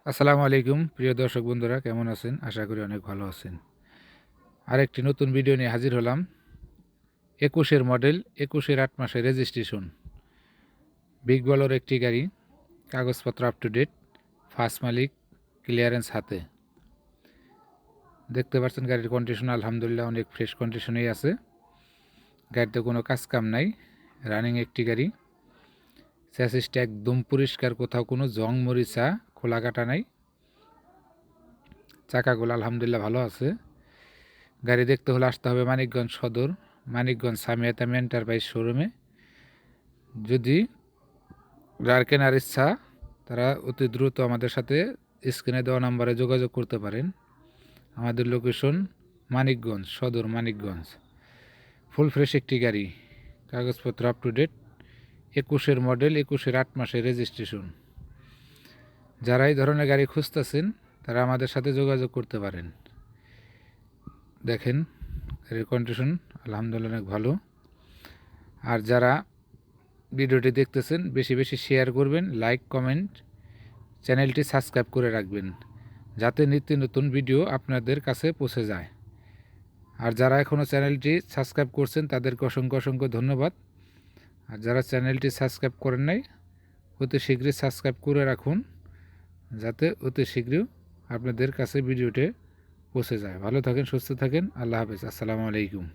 আসসালামু আলাইকুম প্রিয় দর্শক বন্ধুরা, কেমন আছেন? আশা করি অনেক ভালো আছেন। আরেকটি নতুন ভিডিও নিয়ে হাজির হলাম। 21-এর মডেল, 21-এর 8 মাসের রেজিস্ট্রেশন, বিগ বলের একটি গাড়ি, কাগজপত্র আপ টু ডেট, ফার্স্ট মালিক, ক্লিয়ারেন্স হাতে। দেখতে পাচ্ছেন গাড়ির কন্ডিশন আলহামদুলিল্লাহ অনেক ফ্রেশ কন্ডিশনেই আছে। গাড়িতে কোনো কাজ কাম নাই, রানিং একটি গাড়ি। চ্যাসিসটা একদম পরিষ্কার, কোথাও কোনো জং মরিচা খোলা কাটা নাই। চাকাগুলো আলহামদুলিল্লাহ ভালো আছে। গাড়ি দেখতে হলে আসতে হবে মানিকগঞ্জ সদর, মানিকগঞ্জ সামিয়াতা এন্টারপ্রাইজ শোরুমে। যদি যার কেনার ইচ্ছা তারা অতি দ্রুত আমাদের সাথে স্ক্রিনে দেওয়া নাম্বারে যোগাযোগ করতে পারেন। আমাদের লোকেশন মানিকগঞ্জ সদর, মানিকগঞ্জ। ফুল ফ্রেশ একটি গাড়ি, কাগজপত্র আপ টু ডেট, 21-এর মডেল, 21-এর 8 মাসের রেজিস্ট্রেশন। যারা এই ধরনের গাড়ি খুঁজতেছেন তারা আমাদের সাথে যোগাযোগ করতে পারেন। দেখেন গাড়ির কন্ডিশন আলহামদুলিল্লাহ অনেক ভালো। আর যারা ভিডিওটি দেখতেছেন বেশি বেশি শেয়ার করবেন, লাইক কমেন্ট, চ্যানেলটি সাবস্ক্রাইব করে রাখবেন যাতে নিত্য নতুন ভিডিও আপনাদের কাছে পৌঁছে যায়। আর যারা এখনও চ্যানেলটি সাবস্ক্রাইব করছেন তাদেরকে অসংখ্য অসংখ্য ধন্যবাদ। আর যারা চ্যানেলটি সাবস্ক্রাইব করেন নাই অতি শীঘ্রই সাবস্ক্রাইব করে রাখুন যাতে অতি শীঘ্রই আপনাদের কাছে ভিডিওটি পৌঁছে যায়। ভালো থাকেন, সুস্থ থাকেন, আল্লাহ হাফেজ, আসসালামু আলাইকুম।